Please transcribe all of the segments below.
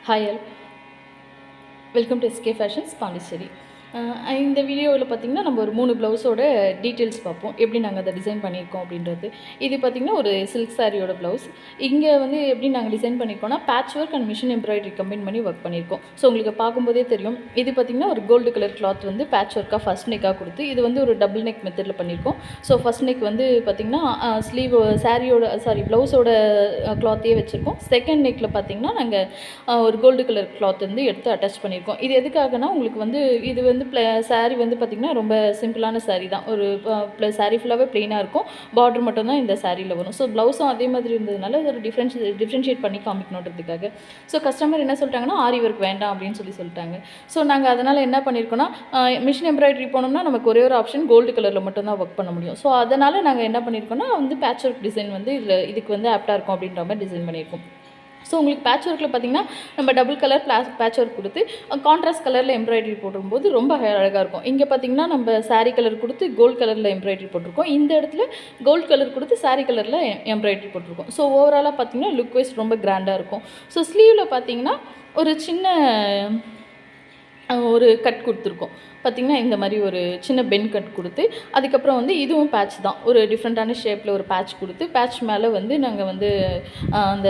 Hi all, welcome to SK Fashions Pondicherry. இந்த வீடியோவில் பார்த்திங்கன்னா நம்ம ஒரு 3 ப்ளவுஸோட டீட்டெயில்ஸ் பார்ப்போம், எப்படி நாங்கள் அதை டிசைன் பண்ணியிருக்கோம் அப்படின்றது. இது பார்த்திங்கன்னா ஒரு சில்க் சாரியோட ப்ளவுஸ். இங்கே வந்து எப்படி நாங்கள் டிசைன் பண்ணியிருக்கோம்னா patch work and machine embroidery combine பண்ணி ஒர்க் பண்ணியிருக்கோம். ஸோ உங்களுக்கு பார்க்கும்போதே தெரியும், இது பார்த்திங்கன்னா ஒரு கோல்டு கலர் கிளாத் வந்து பேட்ச் ஒர்க்காக ஃபஸ்ட் நெக்காக கொடுத்து, இது வந்து ஒரு டபுள் நெக் மெத்தடில் பண்ணியிருக்கோம். ஸோ ஃபஸ்ட் நெக் வந்து பார்த்திங்கன்னா ப்ளவுஸோட கிளாத்தையே வச்சுருக்கோம். செகண்ட் நெக்கில் பார்த்திங்கன்னா நாங்கள் ஒரு கோல்டு கலர் கிளாத் வந்து எடுத்து அட்டாச் பண்ணியிருக்கோம். இது எதுக்காகனா உங்களுக்கு வந்து இது வந்து சாரீ வந்து பார்த்திங்கன்னா ரொம்ப சிம்பிளான சாரீ தான். ஒரு சாரீ ஃபுல்லாகவே ப்ளெயினாக இருக்கும். பார்டர் மட்டும் தான் இந்த சாரியில் வரும். ஸோ ப்ளவுஸும் அதே மாதிரி இருந்ததுனால ஒரு டிஃப்ரென்ஷியேட் பண்ணி காமிக்கணுன்றதுக்காக. ஸோ கஸ்டமர் என்ன சொல்லிட்டாங்கன்னா ஆரி ஒர்க் வேண்டாம் அப்படின்னு சொல்லிட்டாங்க. ஸோ நாங்கள் அதனால் என்ன பண்ணியிருக்கோன்னா, மிஷின் எம்ப்ராய்டரி போனோம்னா நமக்கு ஒரே ஒரு ஆப்ஷன் கோல்டு கலரில் மட்டும் தான் ஒர்க் பண்ண முடியும். ஸோ அதனால் நாங்கள் என்ன பண்ணியிருக்கோன்னா வந்து பேட்ச் ஒர்க் டிசைன் வந்து இதுக்கு வந்து ஆப்டாக இருக்கும் அப்படின்ற மாதிரி டிசைன் பண்ணியிருக்கோம். ஸோ உங்களுக்கு பேட்ச் ஒர்க்கில் பார்த்திங்கன்னா நம்ம டபுள் கலர் பேட்ச் ஒர்க் கொடுத்து கான்ட்ராஸ்ட் கலரில் எம்ப்ராய்டரி போடும்போது ரொம்ப அழகாக இருக்கும். இங்கே பார்த்திங்கன்னா நம்ம சாரீ கலர் கொடுத்து கோல்டு கலரில் எம்ப்ராய்டரி போட்டிருக்கோம். இந்த இடத்துல கோல்டு கலர் கொடுத்து சாரீ கலரில் எம்ப்ராய்டரி போட்டிருக்கோம். ஸோ ஓவராலாக பார்த்திங்கன்னா லுக் வைஸ் ரொம்ப கிராண்டாக இருக்கும். ஸோ ஸ்லீவில் பார்த்திங்கன்னா ஒரு சின்ன ஒரு கட் கொடுத்துருக்கோம். பார்த்திங்கன்னா இந்த மாதிரி ஒரு சின்ன பென் கட் கொடுத்து, அதுக்கப்புறம் வந்து இதுவும் பேட்ச் தான். ஒரு டிஃப்ரெண்ட்டான ஷேப்பில் ஒரு பேட்ச் கொடுத்து, பேட்ச் மேலே வந்து நாங்கள் வந்து அந்த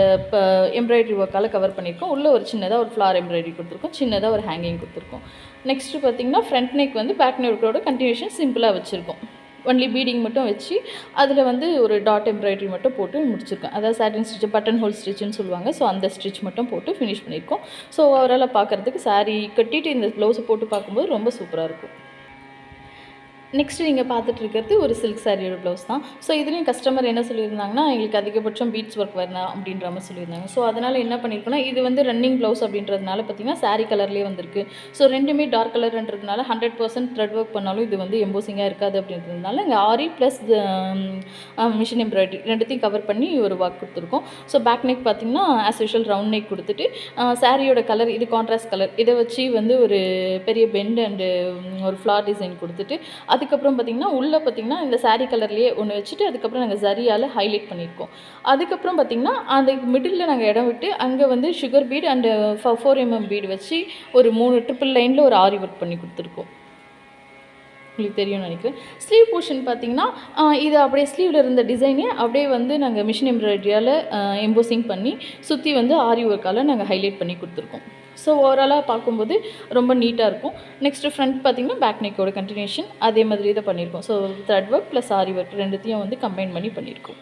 எம்ப்ராய்டரி ஒர்க்கால் கவர் பண்ணியிருக்கோம். உள்ளே ஒரு சின்னதாக ஒரு ஃப்ளார் எம்ப்ராய்டரி கொடுத்துருக்கோம். சின்னதாக ஒரு ஹேங்கிங் கொடுத்துருக்கோம். நெக்ஸ்ட்டு பார்த்திங்கன்னா ஃப்ரண்ட் நெக் வந்து பேக் நெக்கோட கண்டினியூஷன் சிம்பிளாக வச்சுருக்கோம். ஒன்லி பீடிங் மட்டும் வச்சு அதில் வந்து ஒரு டாட் எம்ப்ராய்டரி மட்டும் போட்டு முடிச்சிருக்கேன். அதாவது சாட்டின் ஸ்டிச், பட்டன் ஹோல் ஸ்டிச்சுன்னு சொல்லுவாங்க. ஸோ அந்த ஸ்டிச் மட்டும் போட்டு ஃபினிஷ் பண்ணியிருக்கோம். ஸோ ஓவராலாக பார்க்குறதுக்கு சாரீ கட்டிட்டு இந்த ப்ளவுஸை போட்டு பார்க்கும்போது ரொம்ப சூப்பராக இருக்கும். நெக்ஸ்ட்டு நீங்கள் பார்த்துட்டு இருக்கிறது ஒரு சில்க் சாரியோட ப்ளவுஸ் தான். ஸோ இதுலேயும் கஸ்டமர் என்ன சொல்லியிருந்தாங்கன்னா, எங்களுக்கு அதிகபட்சம் பீட்ஸ் ஒர்க் வரணும் அப்படின்ற மாதிரி சொல்லியிருந்தாங்க. ஸோ அதனால் என்ன பண்ணியிருக்கோன்னா, இது வந்து ரன்னிங் ப்ளவுஸ் அப்படின்றதுனால பார்த்திங்கன்னா சாரீ கலர்லேயே வந்திருக்கு. ஸோ ரெண்டுமே டார்க் கலர்ன்றதுனால 100% த்ரெட் ஒர்க் பண்ணாலும் இது வந்து எம்போசிங்காக இருக்காது அப்படின்றதுனால இங்கே ஆரி ப்ளஸ் மிஷின் எம்ப்ராய்டரி ரெண்டுத்தையும் கவர் பண்ணி ஒரு ஒர்க் கொடுத்துருக்கோம். ஸோ பேக் நெக் பார்த்திங்கன்னா ஆஸ் யூஷுவல் ரவுண்ட் நெக் கொடுத்துட்டு சாரியோட கலர் இது கான்ட்ராஸ்ட் கலர், இதை வச்சு வந்து ஒரு பெரிய பெண்ட் அண்டு ஒரு ஃப்ளார் டிசைன் கொடுத்துட்டு, அதுக்கப்புறம் பார்த்திங்கன்னா உள்ளே பார்த்திங்கன்னா இந்த சாரீ கலர்லேயே ஒன்று வச்சுட்டு அதுக்கப்புறம் நாங்கள் ஜரியால் ஹைலைட் பண்ணியிருக்கோம். அதுக்கப்புறம் பார்த்திங்கன்னா அந்த மிடில் நாங்கள் இடம் விட்டு அங்கே வந்து sugar beat and 4mm bead வச்சு ஒரு 3 ட்ரிபிள் லைனில் ஒரு ஆரி ஒர்க் பண்ணி கொடுத்துருக்கோம். உங்களுக்கு தெரியும்னு நினைக்கிறேன். ஸ்லீவ் போர்ஷன் பார்த்திங்கன்னா இது அப்படியே ஸ்லீவில் இருந்த டிசைனே அப்படியே வந்து நாங்கள் மிஷின் எம்ப்ராய்டரியால் எம்போசிங் பண்ணி சுற்றி வந்து ஆரி ஒர்க்கால் நாங்கள் ஹைலைட் பண்ணி கொடுத்துருக்கோம். ஸோ ஓவராலாக பார்க்கும்போது ரொம்ப நீட்டாக இருக்கும். நெக்ஸ்ட்டு ஃப்ரண்ட் பார்த்திங்கன்னா பேக் நெக்கோட கண்டினியூஷன் அதே மாதிரி தான் பண்ணியிருக்கோம். ஸோ த்ரெட் ஒர்க் ப்ளஸ் ஆரி ஒர்க் ரெண்டுத்தையும் வந்து கம்பைன் பண்ணி பண்ணியிருக்கோம்.